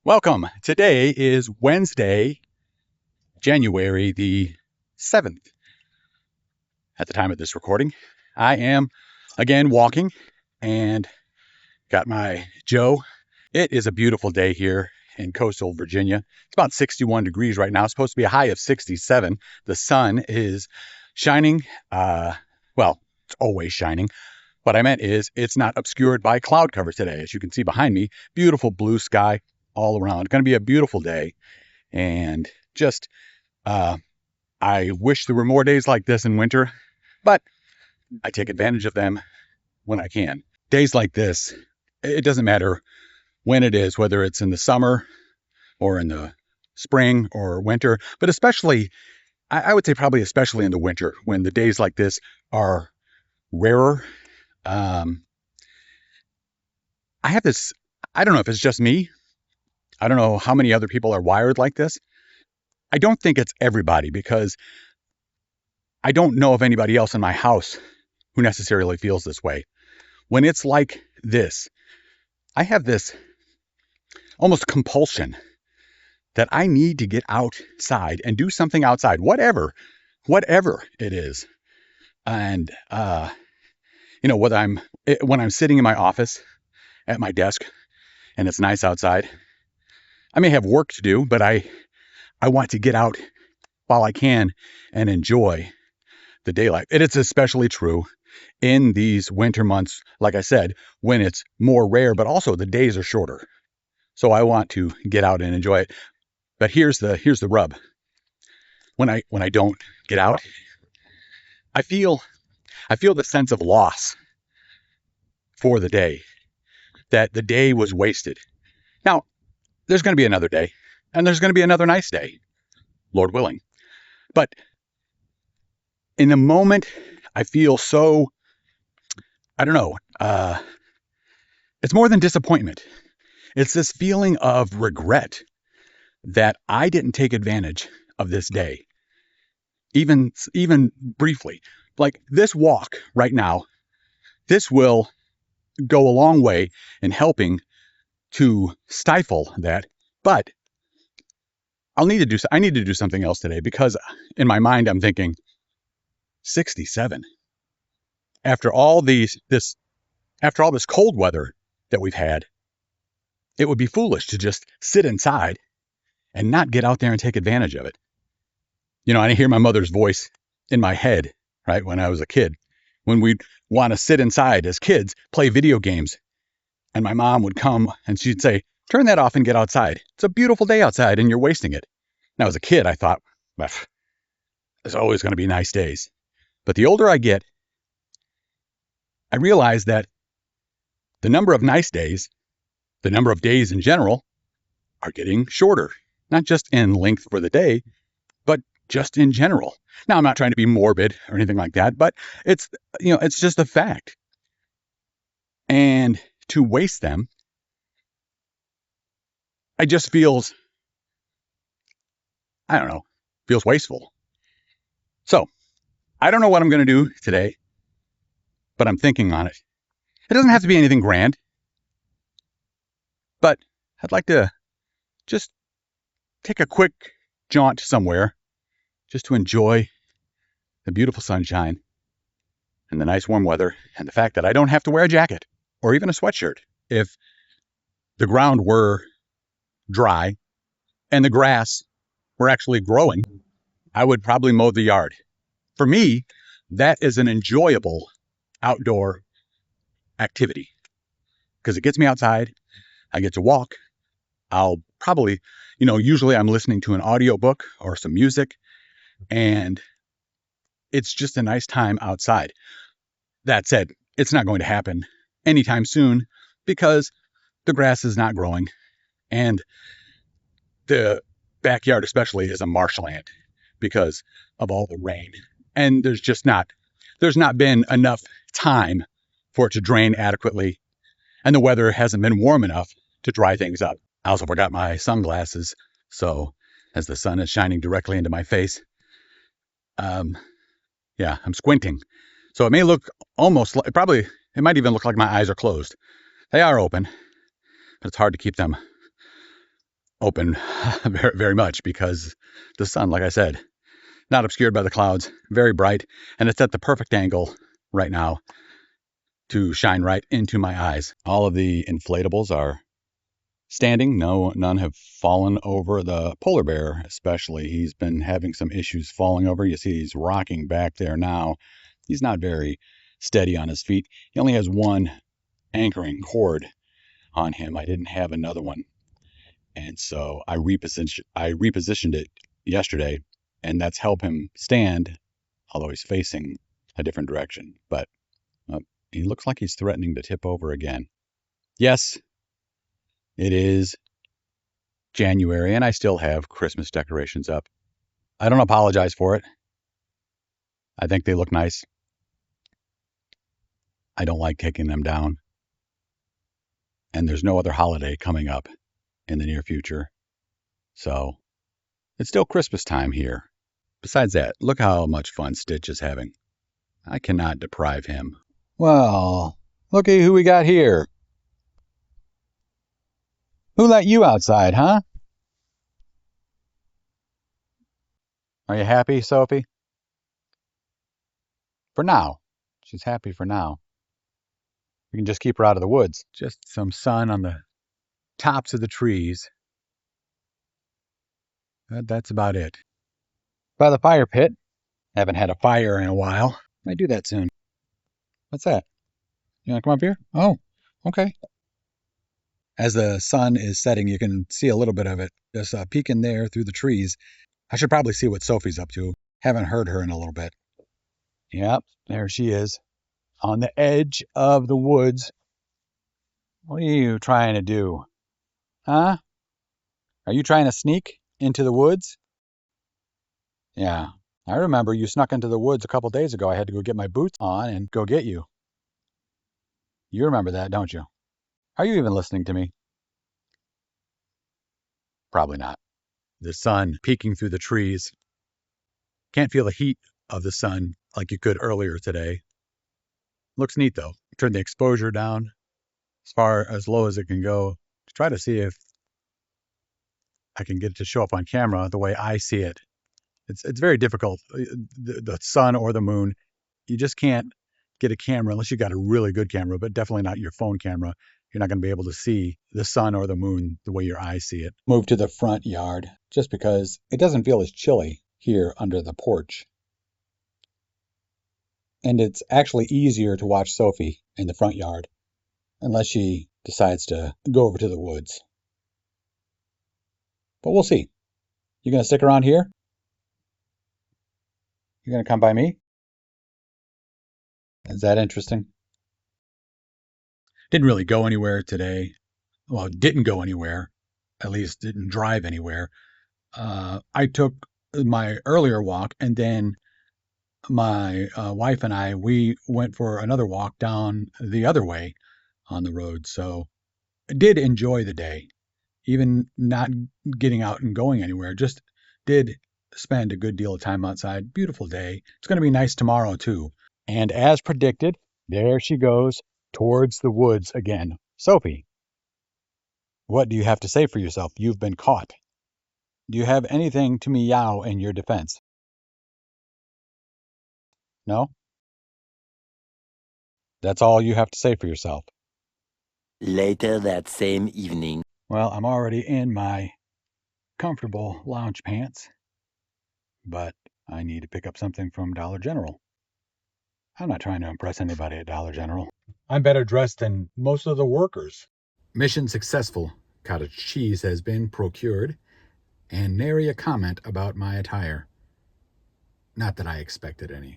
Welcome. Today is Wednesday, January the 7th. At the time of this recording, I am again walking and got my Joe. It is a beautiful day here in coastal Virginia. It's about 61 degrees right now. It's supposed to be a high of 67. The sun is shining. It's always shining. What I meant is it's not obscured by cloud cover today. As you can see behind me, beautiful blue sky all around. Going to be a beautiful day. And just, I wish there were more days like this in winter, but I take advantage of them when I can. Days like this, it doesn't matter when it is, whether it's in the summer or in the spring or winter, but especially, I would say probably especially in the winter when the days like this are rarer. I have this, I don't know if it's just me. I don't know how many other people are wired like this. I don't think it's everybody because I don't know of anybody else in my house who necessarily feels this way. When it's like this, I have this almost compulsion that I need to get outside and do something outside, whatever it is. And, when I'm sitting in my office at my desk and it's nice outside, I may have work to do, but I want to get out while I can and enjoy the daylight. And it's especially true in these winter months, like I said, when it's more rare, but also the days are shorter. So I want to get out and enjoy it. But here's the rub. When I don't get out, I feel the sense of loss for the day, that the day was wasted. Now, there's going to be another day, and there's going to be another nice day, Lord willing. But in the moment, I feel so, I don't know, it's more than disappointment. It's this feeling of regret that I didn't take advantage of this day, even briefly. Like this walk right now, this will go a long way in helping to stifle that, but I need to do something else today because in my mind I'm thinking 67. After all this cold weather that we've had, it would be foolish to just sit inside and not get out there and take advantage of it. I hear my mother's voice in my head, right, when I was a kid, when we'd want to sit inside as kids, play video games. And my mom would come and she'd say, turn that off and get outside. It's a beautiful day outside and you're wasting it. Now, as a kid, I thought, there's always going to be nice days. But the older I get, I realize that the number of nice days, the number of days in general, are getting shorter. Not just in length for the day, but just in general. Now, I'm not trying to be morbid or anything like that, but it's just a fact. And to waste them, I just feels wasteful. So I don't know what I'm going to do today, but I'm thinking on it. It doesn't have to be anything grand, but I'd like to just take a quick jaunt somewhere just to enjoy the beautiful sunshine and the nice warm weather and the fact that I don't have to wear a jacket or even a sweatshirt. If the ground were dry and the grass were actually growing, I would probably mow the yard. For me, that is an enjoyable outdoor activity because it gets me outside. I get to walk. I'll probably, usually I'm listening to an audiobook or some music, and it's just a nice time outside. That said, it's not going to happen anytime soon because the grass is not growing and the backyard especially is a marshland because of all the rain. And there's not been enough time for it to drain adequately. And the weather hasn't been warm enough to dry things up. I also forgot my sunglasses. So as the sun is shining directly into my face, I'm squinting. So it may look almost like, it might even look like my eyes are closed. They are open, but it's hard to keep them open very, very much because the sun, like I said, not obscured by the clouds, very bright, and it's at the perfect angle right now to shine right into my eyes. All of the inflatables are standing. None have fallen over. The polar bear, especially, he's been having some issues falling over. You see he's rocking back there now. He's not very steady on his feet. He only has one anchoring cord on him. I didn't have another one. And so I repositioned it yesterday, and that's helped him stand, although he's facing a different direction. But he looks like he's threatening to tip over again. Yes, it is January, and I still have Christmas decorations up. I don't apologize for it. I think they look nice. I don't like taking them down. And there's no other holiday coming up in the near future. So it's still Christmas time here. Besides that, look how much fun Stitch is having. I cannot deprive him. Well, looky who we got here. Who let you outside, huh? Are you happy, Sophie? For now. She's happy for now. We can just keep her out of the woods. Just some sun on the tops of the trees. That's about it. By the fire pit. Haven't had a fire in a while. Might do that soon. What's that? You want to come up here? Oh, okay. As the sun is setting, you can see a little bit of it just peeking there through the trees. I should probably see what Sophie's up to. Haven't heard her in a little bit. Yep, there she is. On the edge of the woods. What are you trying to do? Huh? Are you trying to sneak into the woods? Yeah, I remember you snuck into the woods a couple days ago. I had to go get my boots on and go get you. You remember that, don't you? Are you even listening to me? Probably not. The sun peeking through the trees. Can't feel the heat of the sun like you could earlier today. Looks neat though. Turn the exposure down as low as it can go to try to see if I can get it to show up on camera the way I see it. It's very difficult. The sun or the moon, you just can't get a camera unless you got a really good camera, but definitely not your phone camera. You're not going to be able to see the sun or the moon the way your eyes see it. Move to the front yard just because it doesn't feel as chilly here under the porch. And it's actually easier to watch Sophie in the front yard unless she decides to go over to the woods. But we'll see. You going to stick around here? You going to come by me? Is that interesting? Didn't really go anywhere today. Well, didn't go anywhere. At least didn't drive anywhere. I took my earlier walk, and then my wife and I, we went for another walk down the other way on the road. So I did enjoy the day, even not getting out and going anywhere. Just did spend a good deal of time outside. Beautiful day. It's going to be nice tomorrow, too. And as predicted, there she goes towards the woods again. Sophie, what do you have to say for yourself? You've been caught. Do you have anything to meow in your defense? No? That's all you have to say for yourself. Later that same evening. Well, I'm already in my comfortable lounge pants, but I need to pick up something from Dollar General. I'm not trying to impress anybody at Dollar General. I'm better dressed than most of the workers. Mission successful. Cottage cheese has been procured, and nary a comment about my attire. Not that I expected any.